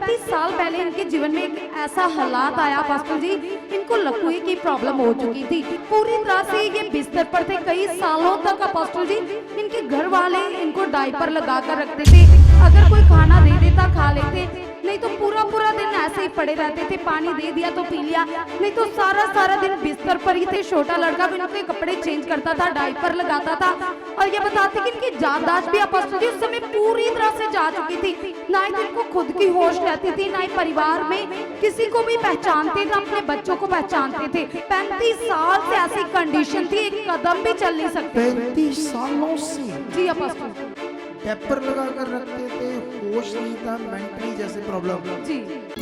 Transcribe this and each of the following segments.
35 साल पहले इनके जीवन में एक ऐसा हालात आया पास्टर जी, इनको लकवे की प्रॉब्लम हो चुकी थी। पूरी तरह से ये बिस्तर पर थे कई सालों तक। पास्टर जी इनके घर वाले इनको डायपर लगा कर रखते थे, अगर कोई खाना दे देता खा लेते, नहीं तो पूरा पूरा दिन ऐसे ही पड़े रहते थे। पानी दे दिया तो पी लिया, नहीं तो सारा सारा दिन बिस्तर पर ही थे। छोटा लड़का भी इनके कपड़े चेंज करता था, डायपर लगाता था। और ये बताते कि इनकी याददाश्त भी पास्टर जी उस समय पूरी तरह से जा चुकी थी। ना ही इनको खुद की होश रहती थी, ना ही परिवार में किसी को भी पहचानते थे, अपने बच्चों को पहचानते थे। 35 साल से ऐसी कंडीशन थी, एक कदम भी चल नहीं सकते। 35 सालों से जी पास्टर डायपर लगा कर रखते थे, होश नहीं था, मेंटली जैसे प्रॉब्लम। जी।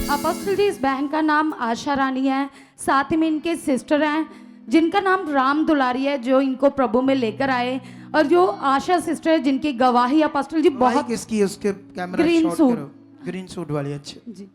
अपोस्टल जी इस बहन का नाम आशा रानी है, साथ ही में इनके सिस्टर हैं जिनका नाम राम दुलारी है, जो इनको प्रभु में लेकर आए। और जो आशा सिस्टर है जिनकी गवाही अपोस्टल जी बहुत किसकी उसके कैमरा ग्रीन शॉट सूट। करो, ग्रीन सूट वाली। अच्छे जी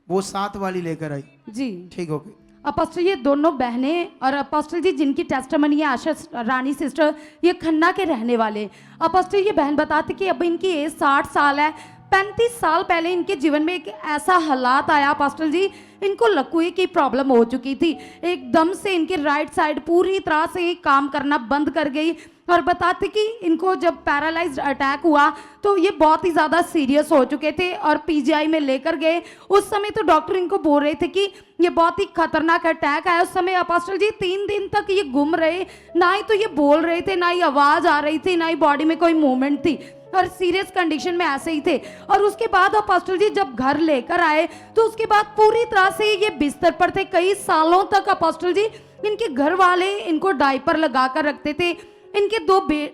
वो 7 वाली लेकर आई। जी ठीक हो गई। अपोस्टल ये दोनों बहनें और अपोस्टल जी जिनकी टेस्टमनी है आशा रानी सिस्टर, ये खन्ना के रहने वाले। अपोस्टल ये बहन बताती कि अब इनकी एज 60 साल है। 35 साल पहले इनके जीवन में एक ऐसा हालात आया पास्टर जी, इनको लकवे की प्रॉब्लम हो चुकी थी। एकदम से इनकी राइट साइड पूरी तरह से काम करना बंद कर गई। और बताते कि इनको जब पैरालाइज्ड अटैक हुआ तो ये बहुत ही ज़्यादा सीरियस हो चुके थे और पीजीआई में लेकर गए। उस समय तो डॉक्टर इनको बोल रहे थे कि ये बहुत ही खतरनाक अटैक आया। उस समय अपोस्टल जी 3 दिन तक ये गुम रहे, ना ही तो ये बोल रहे थे, ना ही आवाज़ आ रही थी, ना ही बॉडी में कोई मूवमेंट थी, और सीरियस कंडीशन में ऐसे ही थे। और उसके बाद अपोस्टल जी जब घर लेकर आए तो उसके बाद पूरी तरह से ये बिस्तर पर थे कई सालों तक। अपोस्टल जी इनके घर वाले इनको डायपर लगा कर रखते थे। इनके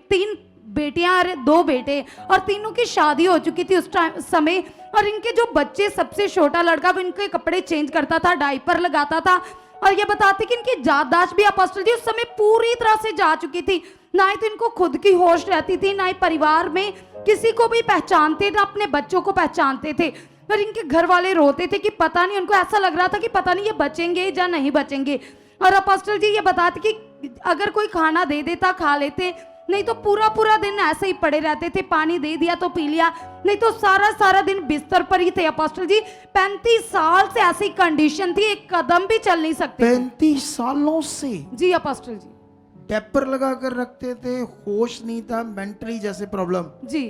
3 बेटियां और 2 बेटे, और तीनों की शादी हो चुकी थी उस समय। और इनके जो बच्चे, सबसे छोटा लड़का भी इनके कपड़े चेंज करता था, डायपर लगाता था। और ये बताते कि इनकी याददाश्त भी अपोस्टल जी उस समय पूरी तरह से जा चुकी थी। ना ही तो इनको खुद की होश रहती थी, ना ही परिवार में किसी को भी पहचानते थे, अपने बच्चों को पहचानते थे। और इनके घर वाले रोते थे कि पता नहीं, उनको ऐसा लग रहा था कि पता नहीं ये बचेंगे या नहीं बचेंगे। और अपोस्टल जी ये बताते कि अगर कोई खाना दे देता खा लेते, नहीं तो पूरा पूरा दिन ऐसे ही पड़े रहते थे। पानी दे दिया तो पी लिया, नहीं तो सारा सारा दिन बिस्तर पर ही थे। अपोस्टल जी 35 साल से ऐसी कंडीशन थी, एक कदम भी चल नहीं सकते। 35 सालों से जी अपोस्टल जी। डायपर लगा कर रखते थे, होश नहीं था, मेंटली जैसे प्रॉब्लम। जी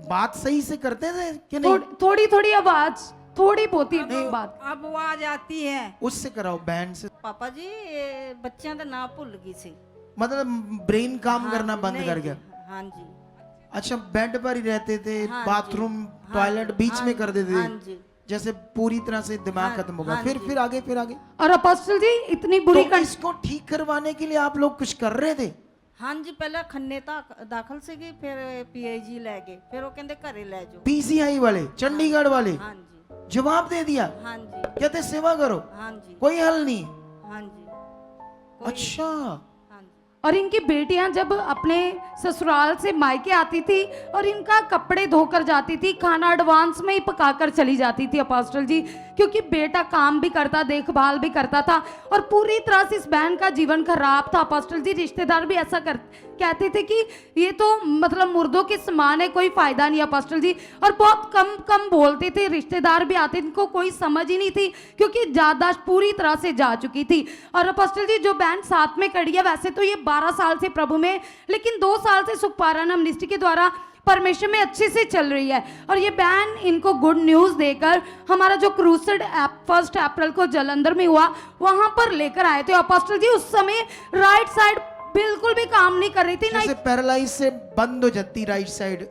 बात सही से करते थे कि नहीं? थोड़ी थोड़ी आवाज, थोड़ी बहुत ही बात। अब आवाज आती है। उससे कराओ, बैंड से। पापा जी बच्चों का नाम भूल गई सी। मतलब ब्रेन काम करना बंद नहीं कर जी, गया। हाँ जी। अच्छा, बेड पर ही रहते थे, हाँ बाथरूम जी, टॉयलेट बीच हाँ में जी, कर देते हाँ थे, जी। जैसे पूरी तरह से दिमाग हाँ, खत्म हो गया। हाँ फिर जी। फिर आगे, फिर आगे। और अपोस्टल जी इतनी बुरी तो इसको ठीक करवाने के लिए आप लोग कुछ कर रहे थे? हाँ जी, पहले खन्ने दाखल से गई, फिर पीआईजी ले गए, फिर वो कहते घरे ले जाओ। पीसीआई वाले, चंडीगढ़ वाले हाँ जी, जवाब दे दिया, हाँ जी, कहते सेवा करो, हाँ जी, कोई हल नहीं। हाँ जी। अच्छा, हाँ जी। और इनकी बेटियां जब अपने ससुराल से मायके आती थी और इनका कपड़े धोकर जाती थी, खाना एडवांस में ही पकाकर चली जाती थी अपोस्टल जी, क्योंकि बेटा काम भी करता, देखभाल भी करता था। और पूरी तरह से इस बहन का जीवन खराब था अपोस्टल जी। रिश्तेदार भी ऐसा कहते थे कि ये तो मतलब मुर्दों के समान है, कोई फायदा नहीं अपोस्टल जी। और बहुत कम कम बोलते थे, रिश्तेदार भी आते, इनको कोई समझ ही नहीं थी, क्योंकि याददाश्त पूरी तरह से जा चुकी थी। और अपोस्टल जी जो बहन साथ में खड़ी है, वैसे तो ये 12 साल से प्रभु में, लेकिन 2 साल से सुखपारायण मिनिस्ट्री के द्वारा परमेश्वर में अच्छे से चल रही है। और ये बहन इनको गुड न्यूज देकर हमारा जो क्रूसेड 1 अप्रैल को जलंधर में हुआ, वहां पर लेकर आए थे अपोस्टल जी। उस समय राइट साइड बिल्कुल भी काम नहीं कर रही थी, ना जैसे पैरालाइज से बंद हो जाती राइट साइड,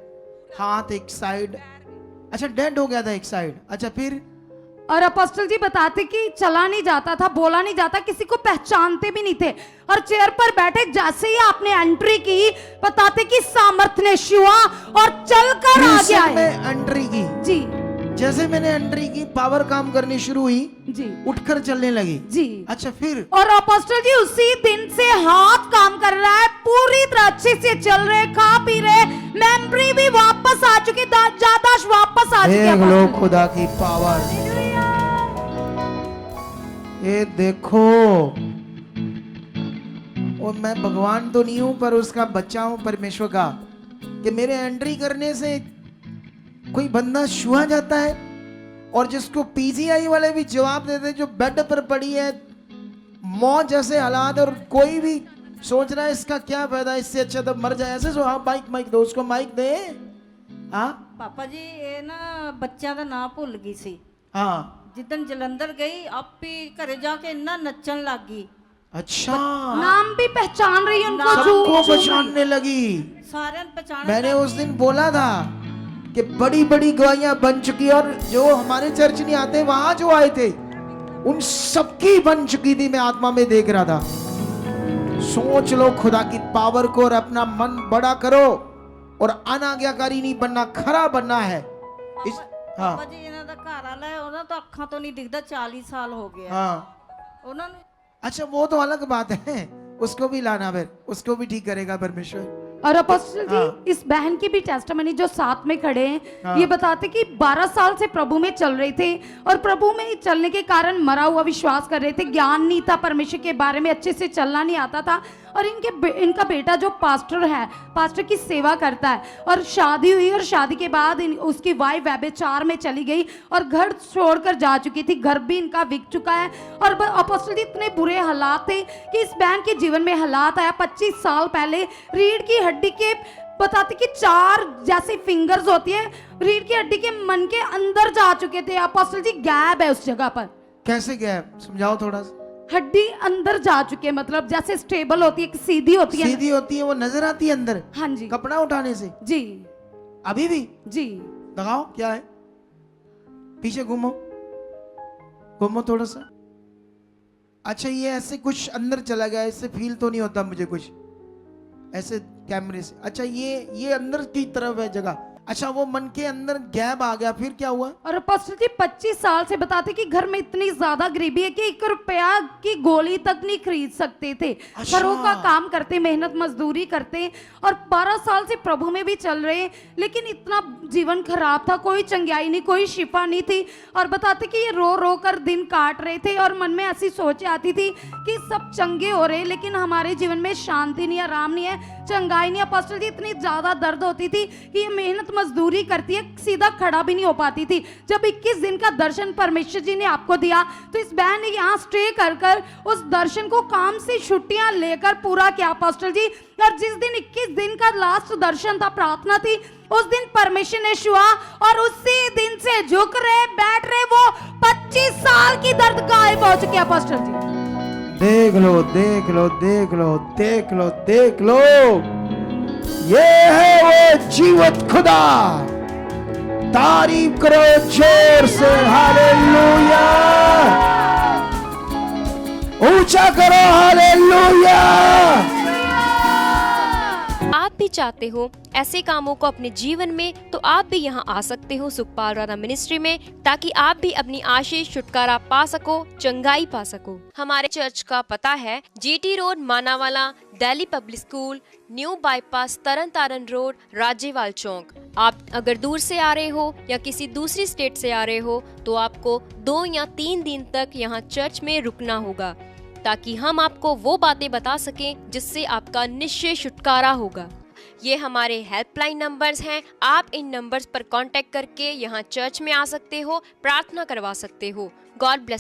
हाथ एक साइड। अच्छा, डेड हो गया था एक साइड। अच्छा, फिर? और अपोस्टल जी बताते कि चला नहीं जाता था, बोला नहीं जाता, किसी को पहचानते भी नहीं थे। और चेयर पर बैठे जैसे ही आपने एंट्री की, बताते कि सामर्थ ने छुआ और चलकर आ गया है। एंट्री की जी, जैसे मैंने एंट्री की, पावर काम करनी शुरू हुई जी, उठकर चलने लगी। जी। अच्छा, फिर? और अपोस्टल जी उसी दिन से हाथ काम कर रहा है, पूरी तरह अच्छे से चल रहे, खा पी रहे, मेमोरी भी वापस आ चुकी, याददाश्त वापस आ चुकी है। देख लो खुदा की पावर, ये देखो। और मैं भगवान तो नहीं हूं, पर उसका बच्चा हूं परमेश्वर का, कि मेरे एंट्री करने से कोई बंदा छुआ जाता है। और जिसको पीजीआई वाले भी जवाब देते, जो बेड पर पड़ी है, मौत जैसे हालात, और कोई भी सोच रहा है इसका क्या फायदा, इससे अच्छा तो मर जाए। ऐसे सो हाँ, माइक दो उसको, माइक दे। हाँ ਪਾਪਾ ਜੀ ਇਹ ਨਾ ਬੱਚਿਆਂ ਦਾ ਨਾਂ ਭੁੱਲ ਗਈ ਸੀ। हाँ, ਜਿੱਦਣ ਜਲੰਧਰ ਗਈ ਆਪੇ ਘਰੇ ਜਾ ਕੇ ਇੰਨਾ ਨੱਚਣ ਲੱਗ ਗਈ, अच्छा, नाम भी पहचान रही है उनको, सबको पहचानने लगी। ਸਾਰਿਆਂ ਨੂੰ ਪਛਾਣ मैंने उस दिन बोला था कि बड़ी बड़ी गवाहियां बन चुकी, और जो हमारे चर्च नहीं आते वहां जो आए थे उन सबकी बन चुकी थी, मैं आत्मा में देख रहा था। सोच लो खुदा की पावर को, और अपना मन बड़ा करो, और अनाज्ञाकारी नहीं बनना, खरा बनना है। इस हाँ ਪਾਪਾ ਜੀ ਇਹਨਾਂ ਦਾ ਘਰ ਵਾਲਾ ਹੈ, ਉਹਨਾਂ ਤੋਂ ਅੱਖਾਂ ਤੋਂ ਨਹੀਂ ਦਿਖਦਾ, 40 ਸਾਲ ਹੋ ਗਏ ਆ हाँ, ਉਹਨਾਂ ਨੂੰ। अच्छा वो तो अलग बात है, उसको भी लाना, फिर उसको भी ठीक करेगा परमेश्वर। और अपोस्टल जी, हाँ। इस बहन की भी टेस्टमनी जो साथ में खड़े हैं, हाँ। ये बताते कि 12 साल से प्रभु में चल रहे थे, और प्रभु में चलने के कारण मरा हुआ विश्वास कर रहे थे, ज्ञान नहीं था परमेश्वर के बारे में, अच्छे से चलना नहीं आता था। और इनका बेटा जो पास्टर है, पास्टर की सेवा करता है, और शादी हुई, और शादी के बाद उसकी वाइफ व्यभिचार में चली गई और घर छोड़कर जा चुकी थी, घर भी इनका बिक चुका है। और अपोस्टल जी, इतने बुरे हालात थे कि इस बहन के जीवन में हालात आया 25 साल पहले, रीढ़ की हड्डी के बताते कि 4 जैसे फिंगर्स होती है, रीढ़ की हड्डी के मन के अंदर जा चुके थे। अपोस्टल जी, गैप है उस जगह पर, कैसे क्या है, समझाओ थोड़ा सा। हड्डी अंदर जा चुके हैं, मतलब जैसे स्टेबल होती है, सीधी होती है। सीधी होती है, वो नजर आती है अंदर हाँ जी कपड़ा उठाने से। जी अभी भी जी। लगाओ, क्या है, पीछे घूमो, घूमो थोड़ा सा। अच्छा, ये ऐसे कुछ अंदर चला गया, इससे फील तो नहीं होता मुझे कुछ ऐसे कैमरे से। अच्छा, ये अंदर की तरफ है जगह। अच्छा, वो मन के अंदर गैप आ गया, फिर क्या हुआ? और अपोस्टल जी, 25 साल से बताते कि घर में इतनी ज्यादा गरीबी है कि 1 रुपया की गोली तक नहीं खरीद सकते थे। अच्छा। घरों का काम करते, मेहनत मजदूरी करते, और 12 साल से प्रभु में भी चल रहे, लेकिन इतना जीवन खराब था, कोई चंगाई नहीं, कोई शिफा नहीं थी। और बताते कि ये रो रो कर दिन काट रहे थे, और मन में ऐसी सोच आती थी कि सब चंगे हो रहे, लेकिन हमारे जीवन में शांति नहीं, आराम नहीं है, चंगाई नहीं। अपोस्टल जी, इतनी ज्यादा दर्द होती थी कि ये मेहनत मजदूरी करती है, सीधा खड़ा भी नहीं हो पाती थी। जब 21 दिन का दर्शन परमेश्वर जी ने आपको दिया, तो इस बहन ने यहाँ स्टे कर उस दर्शन को काम से छुट्टियां लेकर पूरा किया अपोस्टल जी। और जिस दिन 21 दिन का लास्ट दर्शन था, प्रार्थना थी, उस दिन परमेश्वर ने छुआ, और उसी दिन से झुक रहे, बैठ रहे, वो 25 साल की दर्द गायब हो चुकी है अपोस्टल जी। देख लो, देख लो, देख लो, देख लो, देख लो, ये है वो जीवत खुदा। तारीफ करो जोर से, हालेलुया, ऊंचा करो, हालेलुया। आप भी चाहते हो ऐसे कामों को अपने जीवन में, तो आप भी यहाँ आ सकते हो सुखपाल राणा मिनिस्ट्री में, ताकि आप भी अपनी आशीष छुटकारा पा सको, चंगाई पा सको। हमारे चर्च का पता है GT road, Manawala, Delhi public school, new bypass, Tarn Taran road, Rajewal Chowk. आप अगर दूर से आ रहे हो या किसी दूसरी स्टेट से आ रहे हो, तो आपको 2 या 3 दिन तक यहाँ चर्च में रुकना होगा, ताकि हम आपको वो बातें बता सकें जिससे आपका निश्चय छुटकारा होगा। ये हमारे हेल्पलाइन नंबर्स हैं, आप इन नंबर्स पर कांटेक्ट करके यहाँ चर्च में आ सकते हो, प्रार्थना करवा सकते हो। God bless.